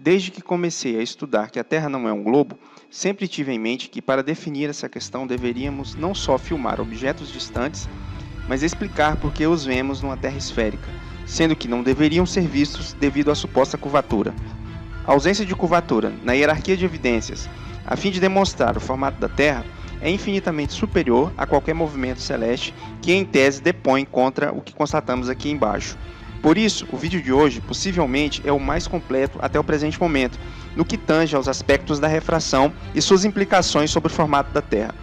Desde que comecei a estudar que a Terra não é um globo, sempre tive em mente que para definir essa questão deveríamos não só filmar objetos distantes, mas explicar por que os vemos numa Terra esférica, sendo que não deveriam ser vistos devido à suposta curvatura. A ausência de curvatura na hierarquia de evidências, a fim de demonstrar o formato da Terra, é infinitamente superior a qualquer movimento celeste que em tese depõe contra o que constatamos aqui embaixo. Por isso, o vídeo de hoje possivelmente é o mais completo até o presente momento, no que tange aos aspectos da refração e suas implicações sobre o formato da Terra.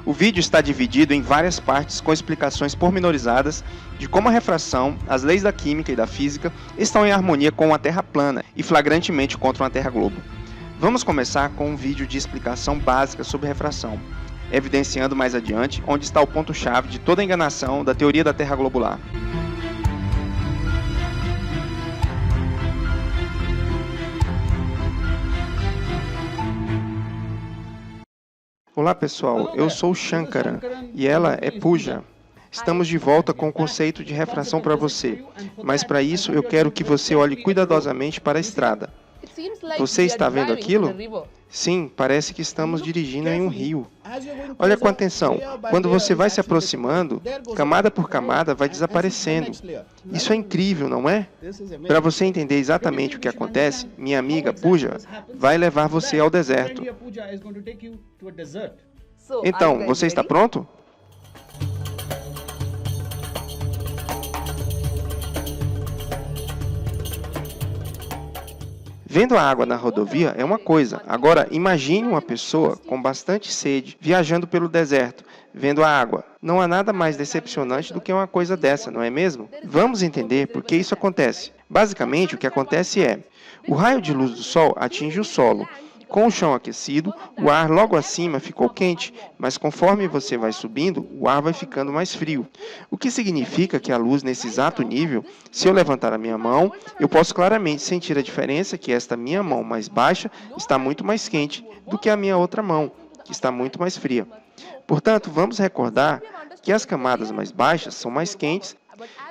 O vídeo está dividido em várias partes com explicações pormenorizadas de como a refração, as leis da química e da física estão em harmonia com a Terra plana e flagrantemente contra uma Terra globo. Vamos começar com um vídeo de explicação básica sobre refração, evidenciando mais adiante onde está o ponto-chave de toda a enganação da teoria da Terra globular. Olá pessoal, eu sou o Shankara e ela é Pooja. Estamos de volta com o conceito de refração para você, mas para isso eu quero que você olhe cuidadosamente para a estrada. Você está vendo aquilo? Sim, parece que estamos dirigindo em um rio. Olha com atenção, quando você vai se aproximando, camada por camada vai desaparecendo. Isso é incrível, não é? Para você entender exatamente o que acontece, minha amiga Pooja vai levar você ao deserto. Então, você está pronto? Vendo a água na rodovia é uma coisa. Agora, imagine uma pessoa com bastante sede viajando pelo deserto, vendo a água. Não há nada mais decepcionante do que uma coisa dessa, não é mesmo? Vamos entender por que isso acontece. Basicamente, o que acontece é: o raio de luz do sol atinge o solo. Com o chão aquecido, o ar logo acima ficou quente, mas conforme você vai subindo, o ar vai ficando mais frio. O que significa que a luz nesse exato nível, se eu levantar a minha mão, eu posso claramente sentir a diferença que esta minha mão mais baixa está muito mais quente do que a minha outra mão, que está muito mais fria. Portanto, vamos recordar que as camadas mais baixas são mais quentes,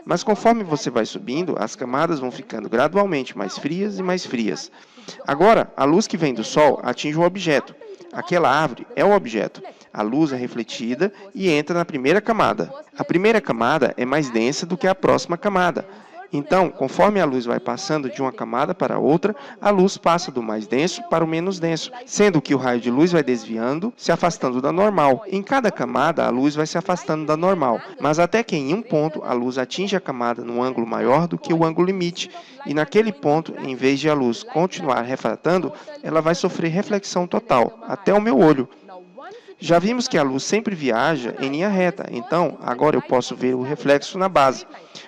mas conforme você vai subindo, as camadas vão ficando gradualmente mais frias e mais frias. Agora, a luz que vem do Sol atinge um objeto. Aquela árvore é um objeto. A luz é refletida e entra na primeira camada. A primeira camada é mais densa do que a próxima camada. Então, conforme a luz vai passando de uma camada para outra, a luz passa do mais denso para o menos denso, sendo que o raio de luz vai desviando, se afastando da normal. Em cada camada, a luz vai se afastando da normal, mas até que em um ponto a luz atinge a camada num ângulo maior do que o ângulo limite, e naquele ponto, em vez de a luz continuar refratando, ela vai sofrer reflexão total, até o meu olho. Já vimos que a luz sempre viaja em linha reta, então agora eu posso ver o reflexo na base.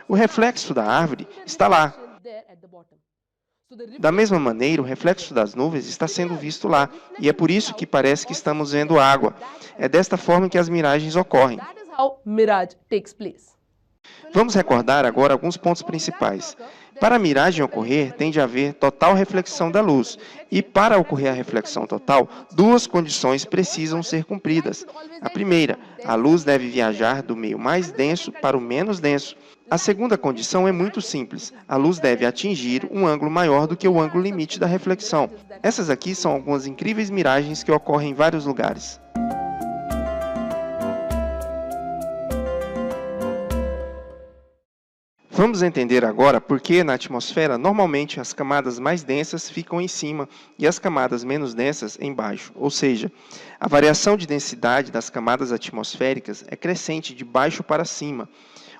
O reflexo da árvore está lá. Da mesma maneira, o reflexo das nuvens está sendo visto lá, e é por isso que parece que estamos vendo água. É desta forma que as miragens ocorrem. Vamos recordar agora alguns pontos principais. Para a miragem ocorrer, tem de haver total reflexão da luz. E para ocorrer a reflexão total, duas condições precisam ser cumpridas. A primeira, a luz deve viajar do meio mais denso para o menos denso. A segunda condição é muito simples. A luz deve atingir um ângulo maior do que o ângulo limite da reflexão. Essas aqui são algumas incríveis miragens que ocorrem em vários lugares. Vamos entender agora por que na atmosfera normalmente as camadas mais densas ficam em cima e as camadas menos densas embaixo. Ou seja, a variação de densidade das camadas atmosféricas é crescente de baixo para cima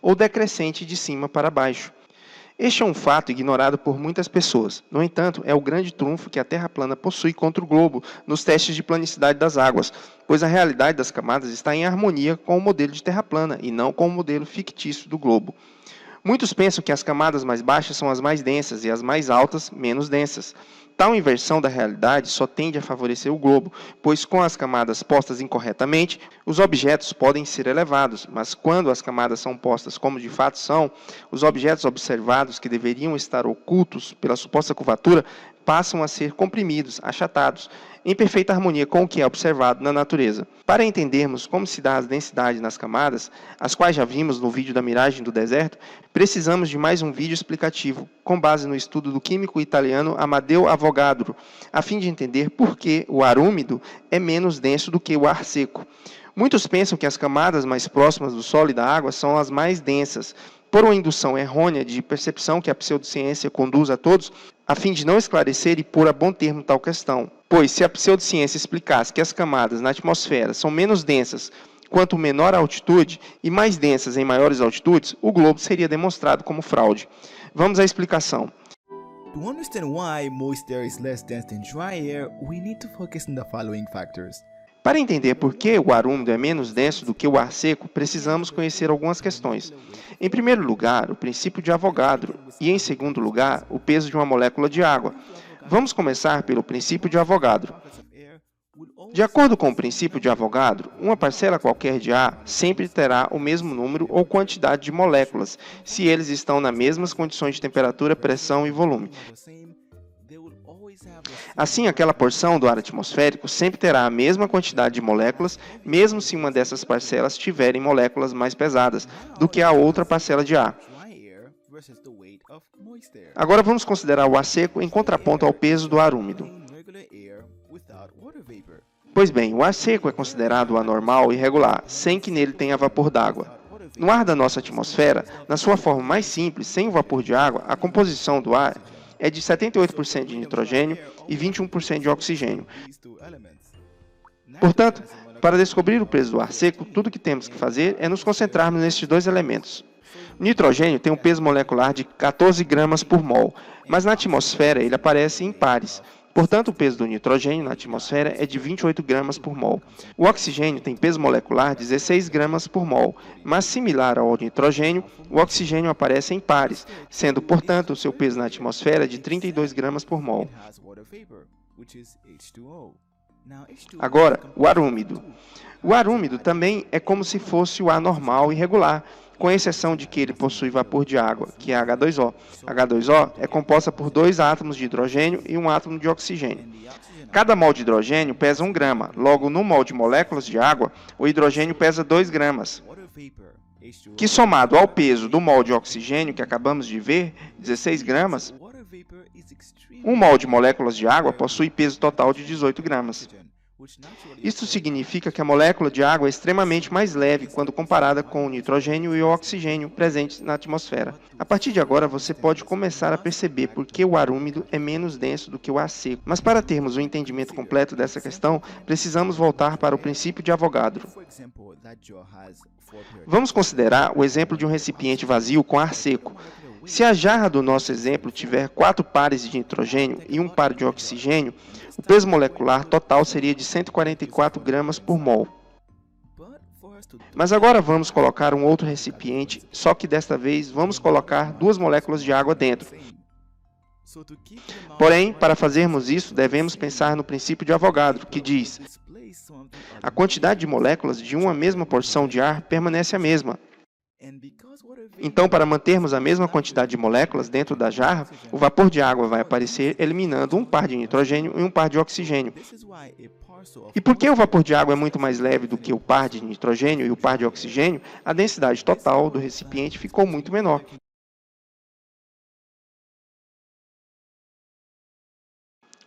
ou decrescente de cima para baixo. Este é um fato ignorado por muitas pessoas. No entanto, é o grande trunfo que a Terra plana possui contra o globo nos testes de planicidade das águas, pois a realidade das camadas está em harmonia com o modelo de Terra plana e não com o modelo fictício do globo. Muitos pensam que as camadas mais baixas são as mais densas e as mais altas, menos densas. Tal inversão da realidade só tende a favorecer o globo, pois com as camadas postas incorretamente, os objetos podem ser elevados, mas quando as camadas são postas como de fato são, os objetos observados que deveriam estar ocultos pela suposta curvatura passam a ser comprimidos, achatados, em perfeita harmonia com o que é observado na natureza. Para entendermos como se dá as densidades nas camadas, as quais já vimos no vídeo da miragem do deserto, precisamos de mais um vídeo explicativo, com base no estudo do químico italiano Amedeo Avogadro. Avogadro, a fim de entender por que o ar úmido é menos denso do que o ar seco. Muitos pensam que as camadas mais próximas do solo e da água são as mais densas, por uma indução errônea de percepção que a pseudociência conduz a todos, a fim de não esclarecer e pôr a bom termo tal questão. Pois, se a pseudociência explicasse que as camadas na atmosfera são menos densas quanto menor a altitude e mais densas em maiores altitudes, o globo seria demonstrado como fraude. Vamos à explicação. To understand why moist air is less dense than dry air, we need to focus on the following factors. Para entender por que o ar úmido é menos denso do que o ar seco, precisamos conhecer algumas questões. Em primeiro lugar, o princípio de Avogadro, e em segundo lugar, o peso de uma molécula de água. Vamos começar pelo princípio de Avogadro. De acordo com o princípio de Avogadro, uma parcela qualquer de ar sempre terá o mesmo número ou quantidade de moléculas, se eles estão nas mesmas condições de temperatura, pressão e volume. Assim, aquela porção do ar atmosférico sempre terá a mesma quantidade de moléculas, mesmo se uma dessas parcelas tiverem moléculas mais pesadas do que a outra parcela de ar. Agora vamos considerar o ar seco em contraponto ao peso do ar úmido. Pois bem, o ar seco é considerado anormal e regular, sem que nele tenha vapor d'água. No ar da nossa atmosfera, na sua forma mais simples, sem o vapor de água, a composição do ar é de 78% de nitrogênio e 21% de oxigênio. Portanto, para descobrir o peso do ar seco, tudo o que temos que fazer é nos concentrarmos nestes dois elementos. O nitrogênio tem um peso molecular de 14 gramas por mol, mas na atmosfera ele aparece em pares. Portanto, o peso do nitrogênio na atmosfera é de 28 gramas por mol. O oxigênio tem peso molecular de 16 gramas por mol, mas similar ao nitrogênio, o oxigênio aparece em pares, sendo, portanto, o seu peso na atmosfera de 32 gramas por mol. Agora, o ar úmido. O ar úmido também é como se fosse o ar normal e regular, com exceção de que ele possui vapor de água, que é H2O. H2O é composta por 2 átomos de hidrogênio e um átomo de oxigênio. Cada mol de hidrogênio pesa 1 grama, logo no mol de moléculas de água, o hidrogênio pesa 2 gramas, que somado ao peso do mol de oxigênio que acabamos de ver, 16 gramas, um mol de moléculas de água possui peso total de 18 gramas. Isso significa que a molécula de água é extremamente mais leve quando comparada com o nitrogênio e o oxigênio presentes na atmosfera. A partir de agora, você pode começar a perceber por que o ar úmido é menos denso do que o ar seco. Mas para termos um entendimento completo dessa questão, precisamos voltar para o princípio de Avogadro. Vamos considerar o exemplo de um recipiente vazio com ar seco. Se a jarra do nosso exemplo tiver 4 pares de nitrogênio e 1 par de oxigênio, o peso molecular total seria de 144 gramas por mol. Mas agora vamos colocar um outro recipiente, só que desta vez vamos colocar 2 moléculas de água dentro. Porém, para fazermos isso, devemos pensar no princípio de Avogadro, que diz: a quantidade de moléculas de uma mesma porção de ar permanece a mesma. Então, para mantermos a mesma quantidade de moléculas dentro da jarra, o vapor de água vai aparecer eliminando 1 par de nitrogênio e 1 par de oxigênio. E porque o vapor de água é muito mais leve do que o par de nitrogênio e o par de oxigênio, a densidade total do recipiente ficou muito menor.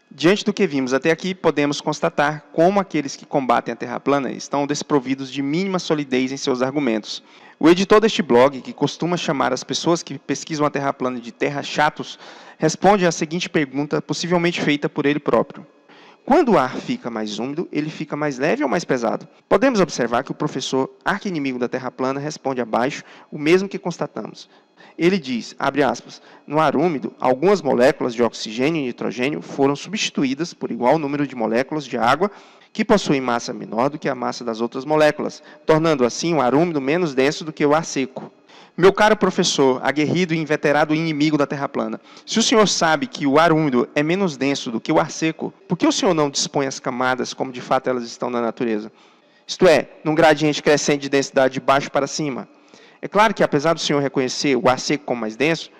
Diante do que vimos até aqui, podemos constatar como aqueles que combatem a Terra plana estão desprovidos de mínima solidez em seus argumentos. O editor deste blog, que costuma chamar as pessoas que pesquisam a Terra plana de terra chatos, responde à seguinte pergunta, possivelmente feita por ele próprio. Quando o ar fica mais úmido, ele fica mais leve ou mais pesado? Podemos observar que o professor, arqui-inimigo da Terra plana, responde abaixo o mesmo que constatamos. Ele diz, abre aspas, no ar úmido, algumas moléculas de oxigênio e nitrogênio foram substituídas por igual número de moléculas de água que possuem massa menor do que a massa das outras moléculas, tornando assim o ar úmido menos denso do que o ar seco. Meu caro professor, aguerrido e inveterado inimigo da Terra plana, se o senhor sabe que o ar úmido é menos denso do que o ar seco, por que o senhor não dispõe as camadas como de fato elas estão na natureza? Isto é, num gradiente crescente de densidade de baixo para cima. É claro que, apesar do senhor reconhecer o ar seco como mais denso,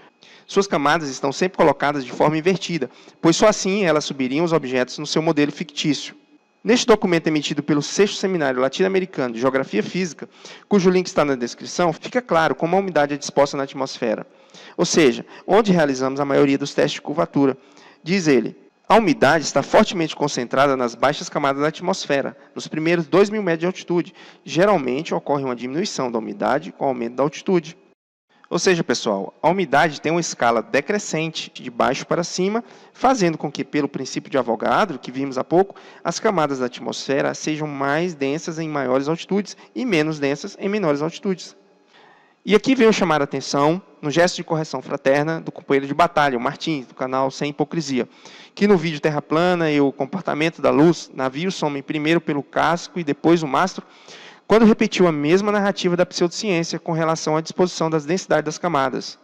suas camadas estão sempre colocadas de forma invertida, pois só assim elas subiriam os objetos no seu modelo fictício. Neste documento emitido pelo 6º Seminário Latino-Americano de Geografia Física, cujo link está na descrição, fica claro como a umidade é disposta na atmosfera, ou seja, onde realizamos a maioria dos testes de curvatura. Diz ele, A umidade está fortemente concentrada nas baixas camadas da atmosfera, nos primeiros 2.000 metros de altitude. Geralmente ocorre uma diminuição da umidade com o aumento da altitude. Ou seja, pessoal, a umidade tem uma escala decrescente, de baixo para cima, fazendo com que, pelo princípio de Avogadro, que vimos há pouco, as camadas da atmosfera sejam mais densas em maiores altitudes e menos densas em menores altitudes. E aqui venho chamar a atenção no gesto de correção fraterna do companheiro de batalha, o Martins, do canal Sem Hipocrisia, que no vídeo Terra Plana e o Comportamento da Luz, navios somem primeiro pelo casco e depois o mastro, quando repetiu a mesma narrativa da pseudociência com relação à disposição das densidades das camadas.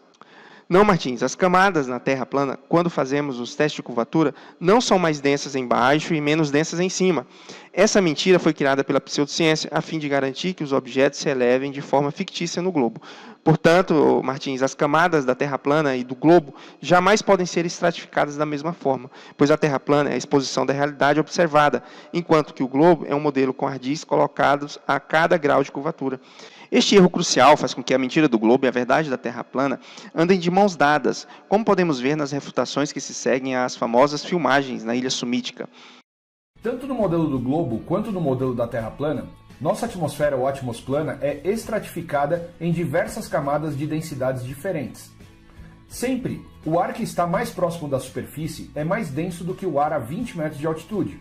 Não, Martins, as camadas na Terra plana, quando fazemos os testes de curvatura, não são mais densas embaixo e menos densas em cima. Essa mentira foi criada pela pseudociência a fim de garantir que os objetos se elevem de forma fictícia no globo. Portanto, Martins, as camadas da Terra plana e do globo jamais podem ser estratificadas da mesma forma, pois a Terra plana é a exposição da realidade observada, enquanto que o globo é um modelo com ardis colocados a cada grau de curvatura. Este erro crucial faz com que a mentira do globo e a verdade da Terra plana andem de mãos dadas, como podemos ver nas refutações que se seguem às famosas filmagens na Ilha Sumítica. Tanto no modelo do globo quanto no modelo da Terra plana, nossa atmosfera ou atmosplana é estratificada em diversas camadas de densidades diferentes. Sempre, o ar que está mais próximo da superfície é mais denso do que o ar a 20 metros de altitude.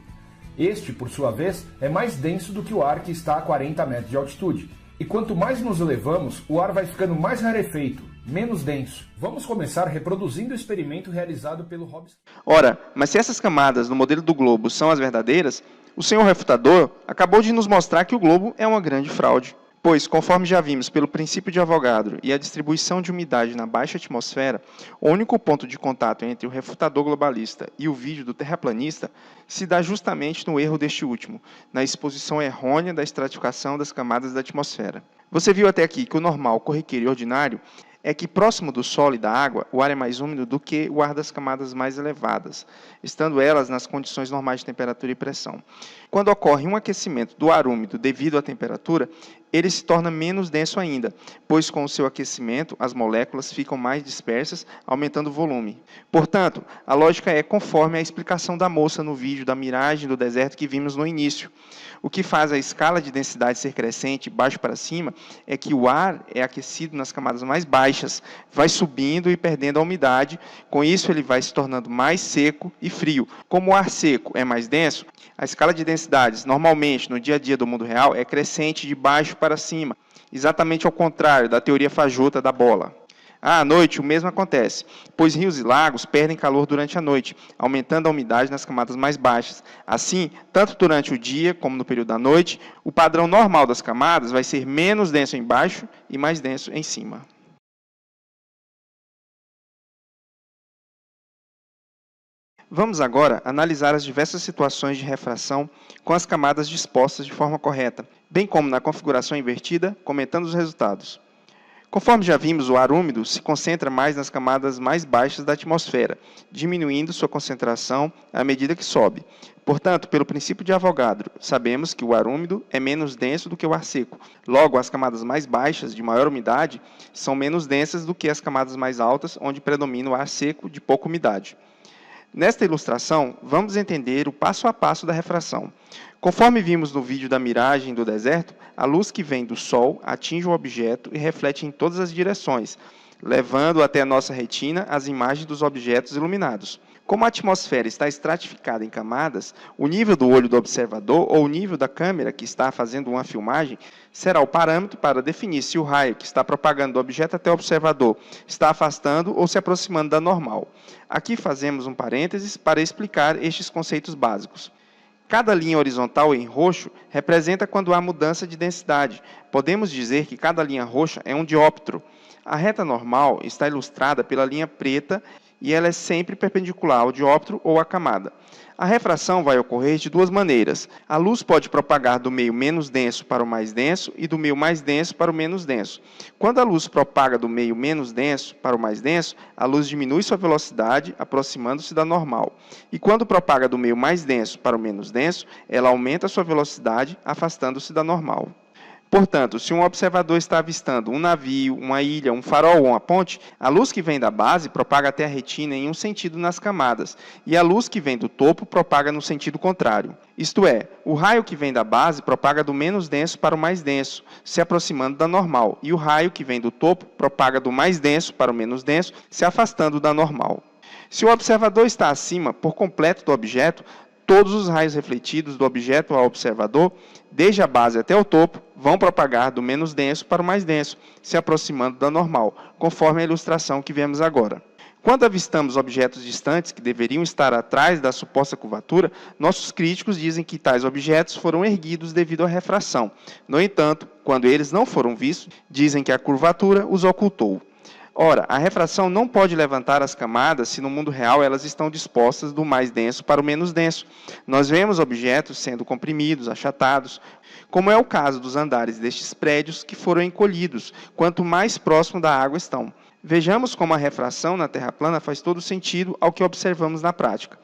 Este, por sua vez, é mais denso do que o ar que está a 40 metros de altitude. E quanto mais nos elevamos, o ar vai ficando mais rarefeito, menos denso. Vamos começar reproduzindo o experimento realizado pelo Robson. Ora, mas se essas camadas no modelo do globo são as verdadeiras, o senhor refutador acabou de nos mostrar que o globo é uma grande fraude. Pois, conforme já vimos pelo princípio de Avogadro e a distribuição de umidade na baixa atmosfera, o único ponto de contato entre o refutador globalista e o vídeo do terraplanista se dá justamente no erro deste último, na exposição errônea da estratificação das camadas da atmosfera. Você viu até aqui que o normal, corriqueiro e ordinário é que próximo do solo e da água, o ar é mais úmido do que o ar das camadas mais elevadas, estando elas nas condições normais de temperatura e pressão. Quando ocorre um aquecimento do ar úmido devido à temperatura, ele se torna menos denso ainda, pois com o seu aquecimento as moléculas ficam mais dispersas, aumentando o volume. Portanto, a lógica é conforme a explicação da moça no vídeo da miragem do deserto que vimos no início. O que faz a escala de densidade ser crescente, baixo para cima, é que o ar é aquecido nas camadas mais baixas, vai subindo e perdendo a umidade, com isso ele vai se tornando mais seco e frio. Como o ar seco é mais denso, a escala de densidades, normalmente, no dia a dia do mundo real, é crescente de baixo para cima, exatamente ao contrário da teoria fajuta da bola. À noite, o mesmo acontece, pois rios e lagos perdem calor durante a noite, aumentando a umidade nas camadas mais baixas. Assim, tanto durante o dia como no período da noite, o padrão normal das camadas vai ser menos denso embaixo e mais denso em cima. Vamos agora analisar as diversas situações de refração com as camadas dispostas de forma correta, bem como na configuração invertida, comentando os resultados. Conforme já vimos, o ar úmido se concentra mais nas camadas mais baixas da atmosfera, diminuindo sua concentração à medida que sobe. Portanto, pelo princípio de Avogadro, sabemos que o ar úmido é menos denso do que o ar seco. Logo, as camadas mais baixas, de maior umidade, são menos densas do que as camadas mais altas, onde predomina o ar seco de pouca umidade. Nesta ilustração, vamos entender o passo a passo da refração. Conforme vimos no vídeo da miragem do deserto, a luz que vem do Sol atinge o objeto e reflete em todas as direções, levando até a nossa retina as imagens dos objetos iluminados. Como a atmosfera está estratificada em camadas, o nível do olho do observador ou o nível da câmera que está fazendo uma filmagem será o parâmetro para definir se o raio que está propagando do objeto até o observador está afastando ou se aproximando da normal. Aqui fazemos um parênteses para explicar estes conceitos básicos. Cada linha horizontal em roxo representa quando há mudança de densidade. Podemos dizer que cada linha roxa é um dióptro. A reta normal está ilustrada pela linha preta e ela é sempre perpendicular ao dióptro ou à camada. A refração vai ocorrer de duas maneiras. A luz pode propagar do meio menos denso para o mais denso e do meio mais denso para o menos denso. Quando a luz propaga do meio menos denso para o mais denso, a luz diminui sua velocidade, aproximando-se da normal. E quando propaga do meio mais denso para o menos denso, ela aumenta sua velocidade, afastando-se da normal. Portanto, se um observador está avistando um navio, uma ilha, um farol ou uma ponte, a luz que vem da base propaga até a retina em um sentido nas camadas, e a luz que vem do topo propaga no sentido contrário. Isto é, o raio que vem da base propaga do menos denso para o mais denso, se aproximando da normal, e o raio que vem do topo propaga do mais denso para o menos denso, se afastando da normal. Se o observador está acima por completo do objeto, todos os raios refletidos do objeto ao observador, desde a base até o topo, vão propagar do menos denso para o mais denso, se aproximando da normal, conforme a ilustração que vemos agora. Quando avistamos objetos distantes que deveriam estar atrás da suposta curvatura, nossos críticos dizem que tais objetos foram erguidos devido à refração. No entanto, quando eles não foram vistos, dizem que a curvatura os ocultou. Ora, a refração não pode levantar as camadas se no mundo real elas estão dispostas do mais denso para o menos denso. Nós vemos objetos sendo comprimidos, achatados, como é o caso dos andares destes prédios que foram encolhidos, quanto mais próximo da água estão. Vejamos como a refração na Terra plana faz todo sentido ao que observamos na prática.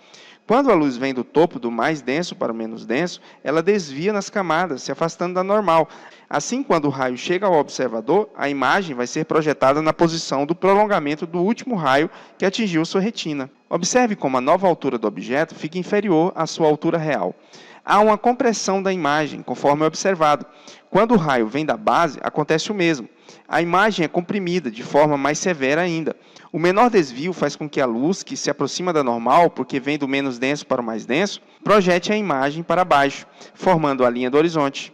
Quando a luz vem do topo do mais denso para o menos denso, ela desvia nas camadas, se afastando da normal. Assim, quando o raio chega ao observador, a imagem vai ser projetada na posição do prolongamento do último raio que atingiu sua retina. Observe como a nova altura do objeto fica inferior à sua altura real. Há uma compressão da imagem, conforme é observado. Quando o raio vem da base, acontece o mesmo. A imagem é comprimida de forma mais severa ainda. O menor desvio faz com que a luz, que se aproxima da normal, porque vem do menos denso para o mais denso, projete a imagem para baixo, formando a linha do horizonte.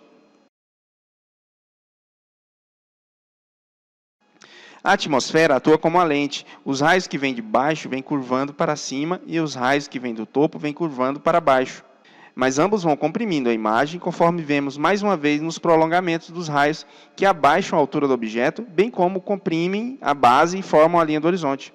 A atmosfera atua como a lente. Os raios que vêm de baixo vêm curvando para cima e os raios que vêm do topo vêm curvando para baixo. Mas ambos vão comprimindo a imagem, conforme vemos mais uma vez nos prolongamentos dos raios que abaixam a altura do objeto, bem como comprimem a base e formam a linha do horizonte.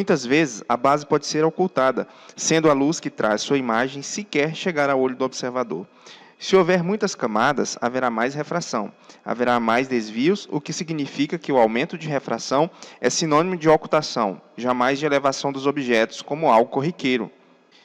Muitas vezes, a base pode ser ocultada, sendo a luz que traz sua imagem sequer chegar ao olho do observador. Se houver muitas camadas, haverá mais refração, haverá mais desvios, o que significa que o aumento de refração é sinônimo de ocultação, jamais de elevação dos objetos como algo corriqueiro.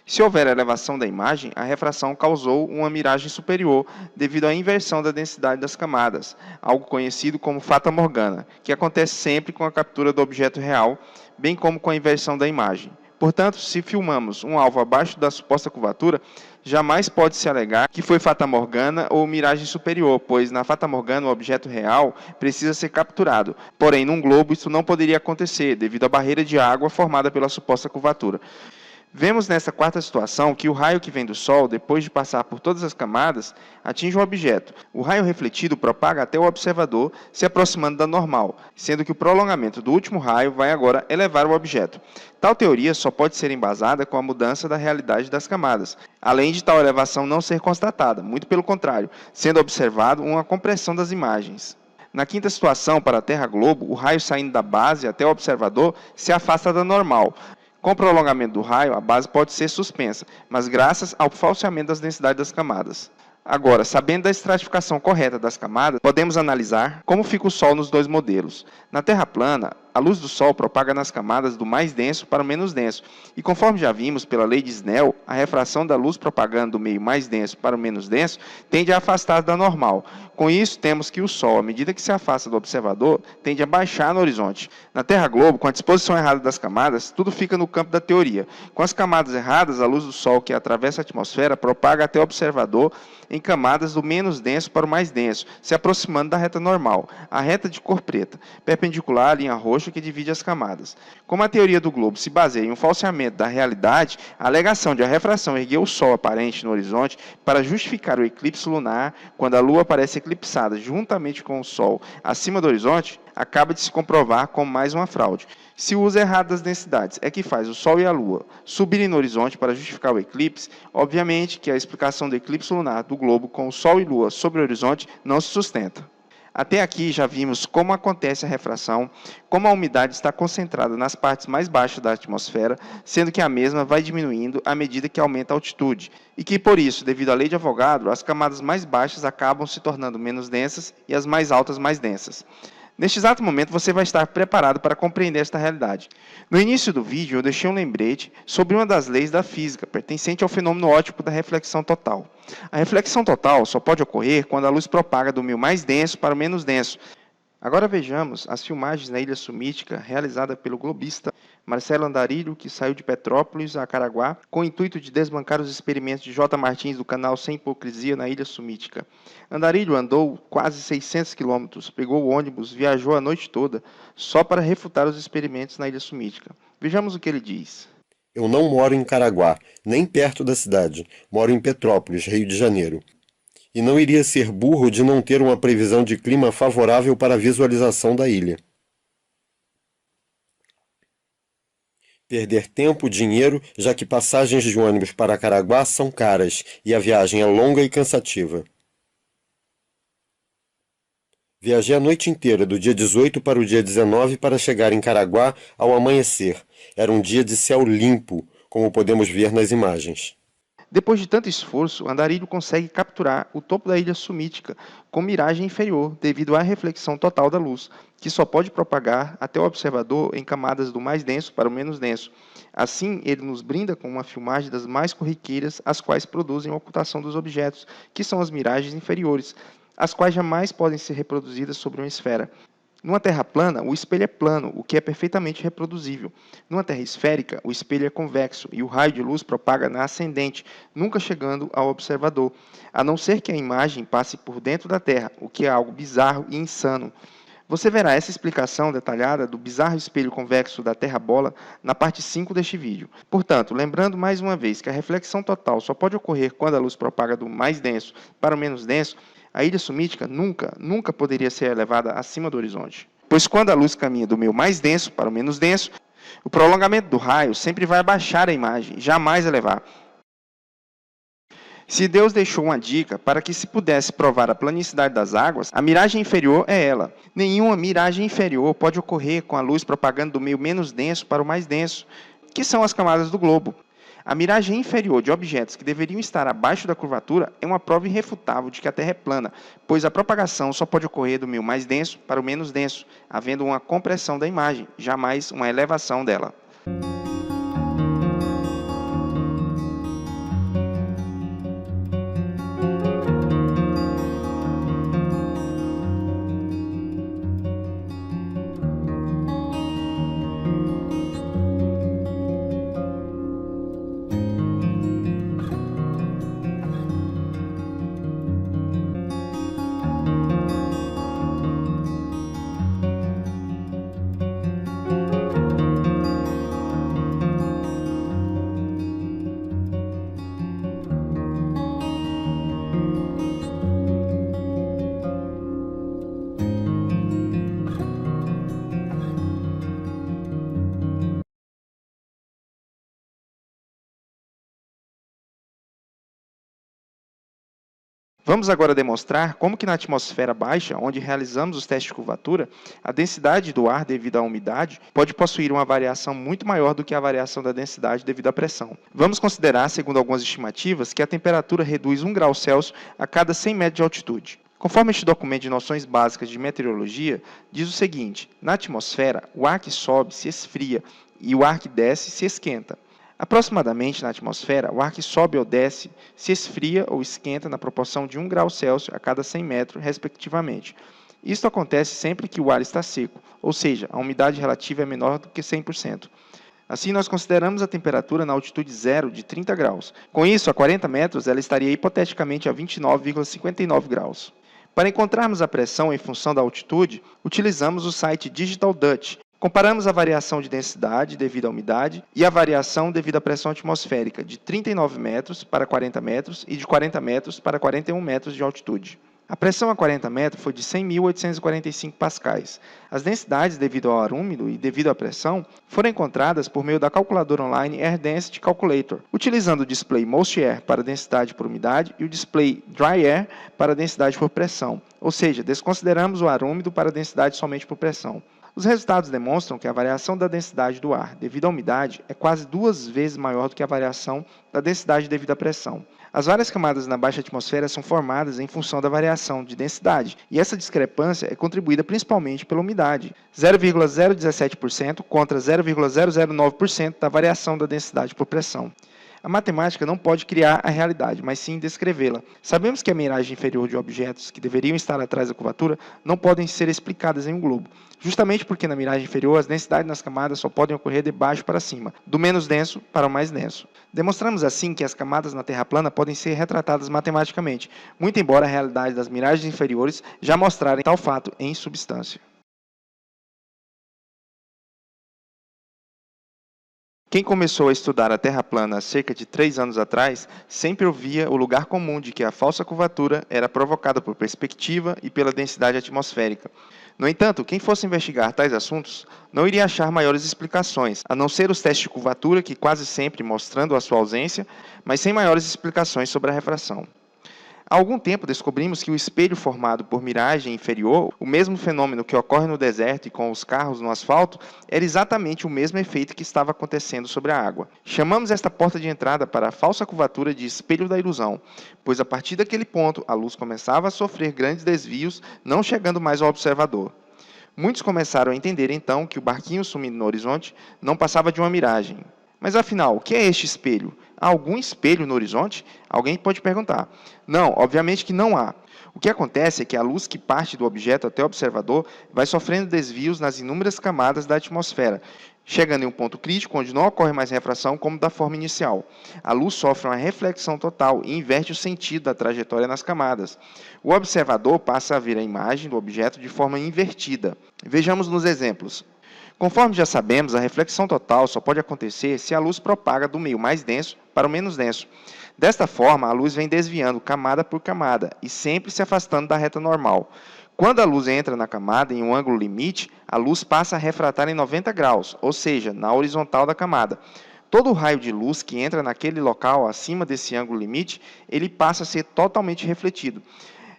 Se houver elevação da imagem, a refração causou uma miragem superior devido à inversão da densidade das camadas, algo conhecido como fata morgana, que acontece sempre com a captura do objeto real, bem como com a inversão da imagem. Portanto, se filmamos um alvo abaixo da suposta curvatura, jamais pode-se alegar que foi fata morgana ou miragem superior, pois na fata morgana o objeto real precisa ser capturado. Porém, num globo isso não poderia acontecer, devido à barreira de água formada pela suposta curvatura. Vemos nessa quarta situação que o raio que vem do Sol, depois de passar por todas as camadas, atinge um objeto. O raio refletido propaga até o observador, se aproximando da normal, sendo que o prolongamento do último raio vai agora elevar o objeto. Tal teoria só pode ser embasada com a mudança da realidade das camadas, além de tal elevação não ser constatada, muito pelo contrário, sendo observado uma compressão das imagens. Na quinta situação, para a Terra-globo, o raio saindo da base até o observador se afasta da normal. Com o prolongamento do raio, a base pode ser suspensa, mas graças ao falseamento das densidades das camadas. Agora, sabendo da estratificação correta das camadas, podemos analisar como fica o Sol nos dois modelos. Na Terra plana, a luz do Sol propaga nas camadas do mais denso para o menos denso, e conforme já vimos pela lei de Snell, a refração da luz propagando do meio mais denso para o menos denso tende a afastar da normal. Com isso, temos que o Sol, à medida que se afasta do observador, tende a baixar no horizonte. Na Terra-globo, com a disposição errada das camadas, tudo fica no campo da teoria. Com as camadas erradas, a luz do Sol que atravessa a atmosfera propaga até o observador em camadas do menos denso para o mais denso, se aproximando da reta normal, a reta de cor preta, perpendicular à linha roxa que divide as camadas. Como a teoria do globo se baseia em um falseamento da realidade, a alegação de a refração erguer o Sol aparente no horizonte para justificar o eclipse lunar, quando a Lua aparece eclipsada juntamente com o Sol acima do horizonte, acaba de se comprovar como mais uma fraude. Se o uso errado das densidades é que faz o Sol e a Lua subirem no horizonte para justificar o eclipse, obviamente que a explicação do eclipse lunar do globo com o Sol e Lua sobre o horizonte não se sustenta. Até aqui já vimos como acontece a refração, como a umidade está concentrada nas partes mais baixas da atmosfera, sendo que a mesma vai diminuindo à medida que aumenta a altitude, e que por isso, devido à lei de Avogadro, as camadas mais baixas acabam se tornando menos densas e as mais altas mais densas. Neste exato momento, você vai estar preparado para compreender esta realidade. No início do vídeo, eu deixei um lembrete sobre uma das leis da física, pertencente ao fenômeno óptico da reflexão total. A reflexão total só pode ocorrer quando a luz propaga do meio mais denso para o menos denso. Agora vejamos as filmagens na Ilha Sumítica, realizada pelo globista Marcelo Andarilho, que saiu de Petrópolis a Caraguá, com o intuito de desbancar os experimentos de J. Martins do canal Sem Hipocrisia na Ilha Sumítica. Andarilho andou quase 600 quilômetros, pegou o ônibus, viajou a noite toda, só para refutar os experimentos na Ilha Sumítica. Vejamos o que ele diz. Eu não moro em Caraguá, nem perto da cidade. Moro em Petrópolis, Rio de Janeiro. E não iria ser burro de não ter uma previsão de clima favorável para a visualização da ilha. Perder tempo, dinheiro, já que passagens de ônibus para Caraguá são caras e a viagem é longa e cansativa. Viajei a noite inteira, do dia 18 para o dia 19, para chegar em Caraguá ao amanhecer. Era um dia de céu limpo, como podemos ver nas imagens. Depois de tanto esforço, Andarilho consegue capturar o topo da Ilha Sumítica com miragem inferior, devido à reflexão total da luz, que só pode propagar até o observador em camadas do mais denso para o menos denso. Assim, ele nos brinda com uma filmagem das mais corriqueiras, as quais produzem a ocultação dos objetos, que são as miragens inferiores, as quais jamais podem ser reproduzidas sobre uma esfera. Numa terra plana, o espelho é plano, o que é perfeitamente reproduzível. Numa terra esférica, o espelho é convexo e o raio de luz propaga na ascendente, nunca chegando ao observador, a não ser que a imagem passe por dentro da Terra, o que é algo bizarro e insano. Você verá essa explicação detalhada do bizarro espelho convexo da Terra-bola na parte 5 deste vídeo. Portanto, lembrando mais uma vez que a reflexão total só pode ocorrer quando a luz propaga do mais denso para o menos denso, a Ilha Sumítica nunca poderia ser elevada acima do horizonte. Pois quando a luz caminha do meio mais denso para o menos denso, o prolongamento do raio sempre vai abaixar a imagem, jamais elevar. Se Deus deixou uma dica para que se pudesse provar a planicidade das águas, a miragem inferior é ela. Nenhuma miragem inferior pode ocorrer com a luz propagando do meio menos denso para o mais denso, que são as camadas do globo. A miragem inferior de objetos que deveriam estar abaixo da curvatura é uma prova irrefutável de que a Terra é plana, pois a propagação só pode ocorrer do meio mais denso para o menos denso, havendo uma compressão da imagem, jamais uma elevação dela. Vamos agora demonstrar como que na atmosfera baixa, onde realizamos os testes de curvatura, a densidade do ar devido à umidade pode possuir uma variação muito maior do que a variação da densidade devido à pressão. Vamos considerar, segundo algumas estimativas, que a temperatura reduz 1 grau Celsius a cada 100 metros de altitude. Conforme este documento de noções básicas de meteorologia, diz o seguinte: na atmosfera, o ar que sobe se esfria e o ar que desce se esquenta. Aproximadamente na atmosfera, o ar que sobe ou desce se esfria ou esquenta na proporção de 1 grau Celsius a cada 100 metros, respectivamente. Isto acontece sempre que o ar está seco, ou seja, a umidade relativa é menor do que 100%. Assim, nós consideramos a temperatura na altitude zero de 30 graus. Com isso, a 40 metros, ela estaria hipoteticamente a 29,59 graus. Para encontrarmos a pressão em função da altitude, utilizamos o site Digital Dutch. Comparamos a variação de densidade devido à umidade e a variação devido à pressão atmosférica de 39 metros para 40 metros e de 40 metros para 41 metros de altitude. A pressão a 40 metros foi de 100.845 pascais. As densidades devido ao ar úmido e devido à pressão foram encontradas por meio da calculadora online Air Density Calculator, utilizando o display Most Air para densidade por umidade e o display Dry Air para densidade por pressão, ou seja, desconsideramos o ar úmido para densidade somente por pressão. Os resultados demonstram que a variação da densidade do ar devido à umidade é quase 2 vezes maior do que a variação da densidade devido à pressão. As várias camadas na baixa atmosfera são formadas em função da variação de densidade, e essa discrepância é contribuída principalmente pela umidade, 0,017% contra 0,009% da variação da densidade por pressão. A matemática não pode criar a realidade, mas sim descrevê-la. Sabemos que a miragem inferior de objetos que deveriam estar atrás da curvatura não podem ser explicadas em um globo, justamente porque na miragem inferior as densidades nas camadas só podem ocorrer de baixo para cima, do menos denso para o mais denso. Demonstramos assim que as camadas na Terra plana podem ser retratadas matematicamente, muito embora a realidade das miragens inferiores já mostrarem tal fato em substância. Quem começou a estudar a Terra plana há cerca de 3 anos atrás, sempre ouvia o lugar comum de que a falsa curvatura era provocada por perspectiva e pela densidade atmosférica. No entanto, quem fosse investigar tais assuntos não iria achar maiores explicações, a não ser os testes de curvatura, que quase sempre mostrando a sua ausência, mas sem maiores explicações sobre a refração. Há algum tempo descobrimos que o espelho formado por miragem inferior, o mesmo fenômeno que ocorre no deserto e com os carros no asfalto, era exatamente o mesmo efeito que estava acontecendo sobre a água. Chamamos esta porta de entrada para a falsa curvatura de espelho da ilusão, pois a partir daquele ponto a luz começava a sofrer grandes desvios, não chegando mais ao observador. Muitos começaram a entender então que o barquinho sumindo no horizonte não passava de uma miragem. Mas afinal, o que é este espelho? Há algum espelho no horizonte? Alguém pode perguntar. Não, obviamente que não há. O que acontece é que a luz que parte do objeto até o observador vai sofrendo desvios nas inúmeras camadas da atmosfera, chegando em um ponto crítico onde não ocorre mais refração como da forma inicial. A luz sofre uma reflexão total e inverte o sentido da trajetória nas camadas. O observador passa a ver a imagem do objeto de forma invertida. Vejamos nos exemplos. Conforme já sabemos, a reflexão total só pode acontecer se a luz propaga do meio mais denso para o menos denso. Desta forma, a luz vem desviando camada por camada e sempre se afastando da reta normal. Quando a luz entra na camada em um ângulo limite, a luz passa a refratar em 90 graus, ou seja, na horizontal da camada. Todo o raio de luz que entra naquele local acima desse ângulo limite, ele passa a ser totalmente refletido.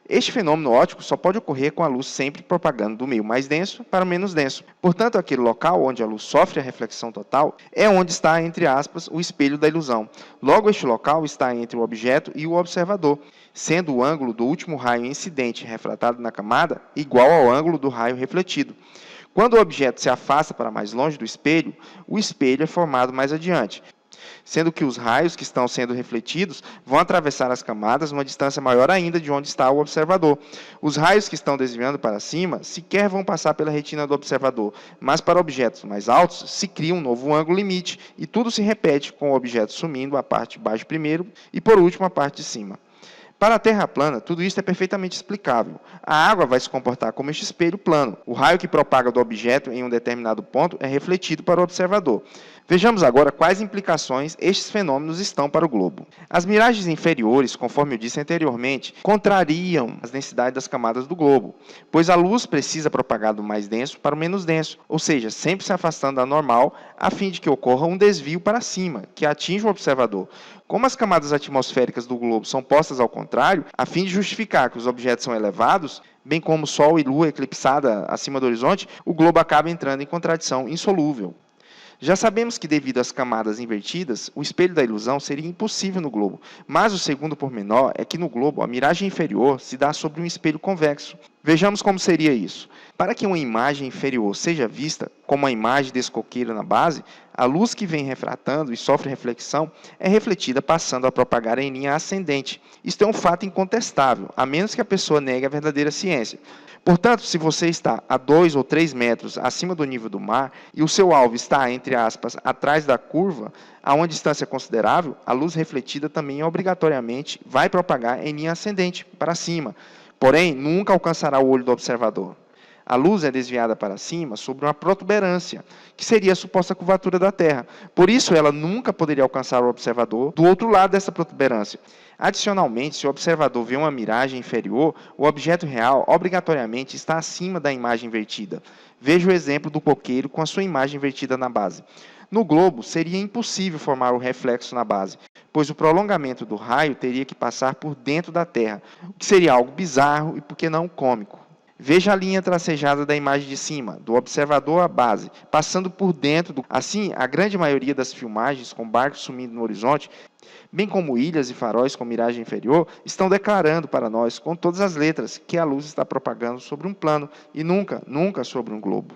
Este fenômeno óptico só pode ocorrer com a luz sempre propagando do meio mais denso para o menos denso. Portanto, aquele local onde a luz sofre a reflexão total é onde está, entre aspas, o espelho da ilusão. Logo, este local está entre o objeto e o observador, sendo o ângulo do último raio incidente refratado na camada igual ao ângulo do raio refletido. Quando o objeto se afasta para mais longe do espelho, o espelho é formado mais adiante, sendo que os raios que estão sendo refletidos vão atravessar as camadas numa distância maior ainda de onde está o observador. Os raios que estão desviando para cima sequer vão passar pela retina do observador, mas para objetos mais altos se cria um novo ângulo limite e tudo se repete com o objeto sumindo a parte de baixo primeiro e, por último, a parte de cima. Para a Terra plana, tudo isso é perfeitamente explicável. A água vai se comportar como este espelho plano. O raio que propaga do objeto em um determinado ponto é refletido para o observador. Vejamos agora quais implicações estes fenômenos estão para o globo. As miragens inferiores, conforme eu disse anteriormente, contrariam as densidades das camadas do globo, pois a luz precisa propagar do mais denso para o menos denso, ou seja, sempre se afastando da normal, a fim de que ocorra um desvio para cima, que atinja o observador. Como as camadas atmosféricas do globo são postas ao contrário, a fim de justificar que os objetos são elevados, bem como Sol e Lua eclipsada acima do horizonte, o globo acaba entrando em contradição insolúvel. Já sabemos que, devido às camadas invertidas, o espelho da ilusão seria impossível no globo, mas o segundo pormenor é que no globo a miragem inferior se dá sobre um espelho convexo. Vejamos como seria isso. Para que uma imagem inferior seja vista como a imagem desse coqueiro na base, a luz que vem refratando e sofre reflexão é refletida passando a propagar em linha ascendente. Isto é um fato incontestável, a menos que a pessoa negue a verdadeira ciência. Portanto, se você está a 2 ou 3 metros acima do nível do mar e o seu alvo está, entre aspas, atrás da curva, a uma distância considerável, a luz refletida também obrigatoriamente vai propagar em linha ascendente, para cima. Porém, nunca alcançará o olho do observador. A luz é desviada para cima sobre uma protuberância, que seria a suposta curvatura da Terra. Por isso, ela nunca poderia alcançar o observador do outro lado dessa protuberância. Adicionalmente, se o observador vê uma miragem inferior, o objeto real obrigatoriamente está acima da imagem invertida. Veja o exemplo do coqueiro com a sua imagem invertida na base. No globo, seria impossível formar o reflexo na base, pois o prolongamento do raio teria que passar por dentro da Terra, o que seria algo bizarro e, por que não, cômico. Veja a linha tracejada da imagem de cima, do observador à base, passando por dentro do... Assim, a grande maioria das filmagens com barcos sumindo no horizonte, bem como ilhas e faróis com miragem inferior, estão declarando para nós, com todas as letras, que a luz está propagando sobre um plano e nunca, nunca sobre um globo.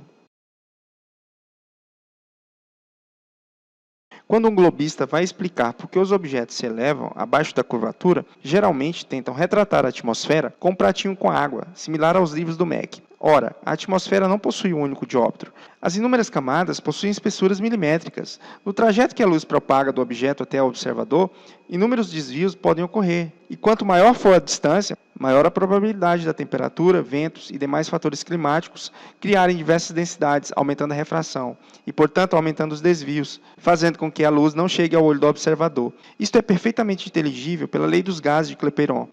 Quando um globista vai explicar por que os objetos se elevam abaixo da curvatura, geralmente tentam retratar a atmosfera com um pratinho com água, similar aos livros do MEC. Ora, a atmosfera não possui um único dióptro. As inúmeras camadas possuem espessuras milimétricas. No trajeto que a luz propaga do objeto até o observador, inúmeros desvios podem ocorrer. E quanto maior for a distância, maior a probabilidade da temperatura, ventos e demais fatores climáticos criarem diversas densidades, aumentando a refração e, portanto, aumentando os desvios, fazendo com que a luz não chegue ao olho do observador. Isto é perfeitamente inteligível pela lei dos gases de Clapeyron.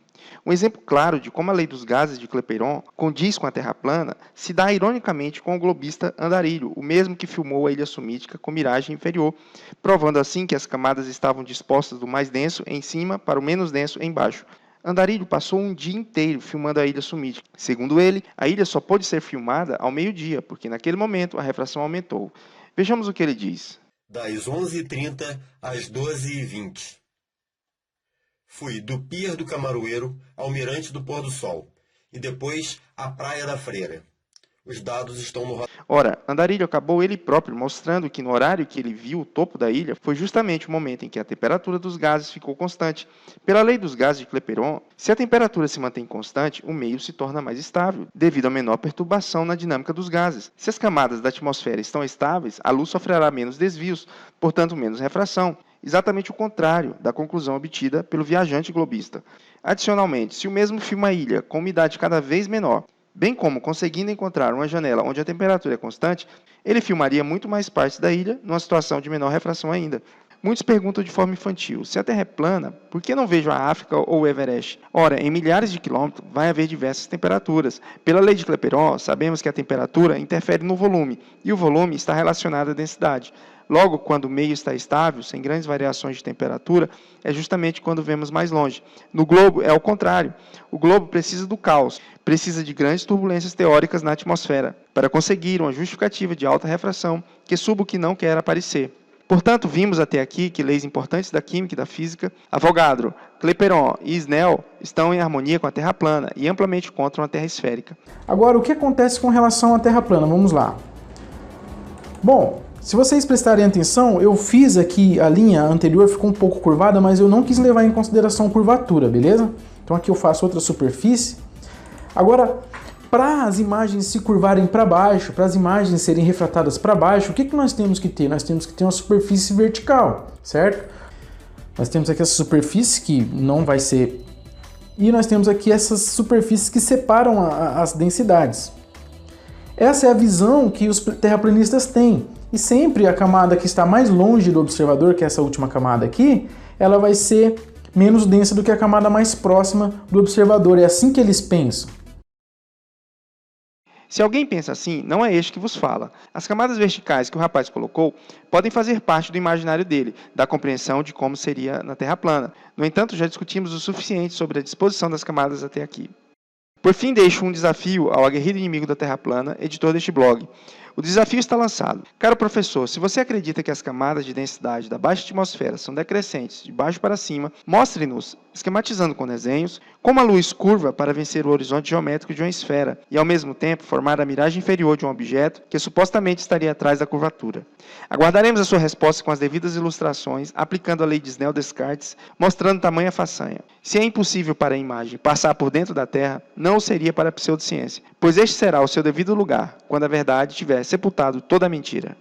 Um exemplo claro de como a lei dos gases de Clapeyron condiz com a Terra plana se dá ironicamente com o globista Andarilho, o mesmo que filmou a ilha sumítica com miragem inferior, provando assim que as camadas estavam dispostas do mais denso em cima para o menos denso embaixo. Andarilho passou um dia inteiro filmando a ilha sumítica. Segundo ele, a ilha só pôde ser filmada ao meio-dia, porque naquele momento a refração aumentou. Vejamos o que ele diz. Das 11h30 às 12h20. Fui do Pier do Camaroeiro ao Mirante do Pôr do Sol e depois à Praia da Freira. Os dados estão no... Ora, Andarilho acabou ele próprio mostrando que no horário que ele viu o topo da ilha foi justamente o momento em que a temperatura dos gases ficou constante. Pela lei dos gases de Clapeyron, se a temperatura se mantém constante, o meio se torna mais estável, devido a menor perturbação na dinâmica dos gases. Se as camadas da atmosfera estão estáveis, a luz sofrerá menos desvios, portanto menos refração. Exatamente o contrário da conclusão obtida pelo viajante globista. Adicionalmente, se o mesmo filma a ilha com umidade cada vez menor, bem como conseguindo encontrar uma janela onde a temperatura é constante, ele filmaria muito mais partes da ilha numa situação de menor refração ainda. Muitos perguntam de forma infantil, se a Terra é plana, por que não vejo a África ou o Everest? Ora, em milhares de quilômetros vai haver diversas temperaturas. Pela lei de Clapeyron, sabemos que a temperatura interfere no volume, e o volume está relacionado à densidade. Logo, quando o meio está estável, sem grandes variações de temperatura, é justamente quando vemos mais longe. No globo é o contrário. O globo precisa do caos, precisa de grandes turbulências teóricas na atmosfera, para conseguir uma justificativa de alta refração que suba o que não quer aparecer. Portanto, vimos até aqui que leis importantes da química e da física, Avogadro, Clapeyron e Snell, estão em harmonia com a Terra plana e amplamente contra uma Terra esférica. Agora, o que acontece com relação à Terra plana? Vamos lá. Bom, se vocês prestarem atenção, eu fiz aqui a linha anterior, ficou um pouco curvada, mas eu não quis levar em consideração curvatura, beleza? Então aqui eu faço outra superfície. Agora, para as imagens se curvarem para baixo, para as imagens serem refratadas para baixo, o que nós temos que ter? Nós temos que ter uma superfície vertical, certo? Nós temos aqui essa superfície que não vai ser... E nós temos aqui essas superfícies que separam as densidades. Essa é a visão que os terraplanistas têm. E sempre a camada que está mais longe do observador, que é essa última camada aqui, ela vai ser menos densa do que a camada mais próxima do observador. É assim que eles pensam. Se alguém pensa assim, não é este que vos fala. As camadas verticais que o rapaz colocou podem fazer parte do imaginário dele, da compreensão de como seria na Terra plana. No entanto, já discutimos o suficiente sobre a disposição das camadas até aqui. Por fim, deixo um desafio ao aguerrido inimigo da Terra plana, editor deste blog. O desafio está lançado. Caro professor, se você acredita que as camadas de densidade da baixa atmosfera são decrescentes de baixo para cima, mostre-nos, esquematizando com desenhos, como a luz curva para vencer o horizonte geométrico de uma esfera e, ao mesmo tempo, formar a miragem inferior de um objeto que supostamente estaria atrás da curvatura. Aguardaremos a sua resposta com as devidas ilustrações, aplicando a lei de Snell-Descartes, mostrando tamanha façanha. Se é impossível para a imagem passar por dentro da Terra, não o seria para a pseudociência, pois este será o seu devido lugar, quando a verdade tiver sepultado toda a mentira.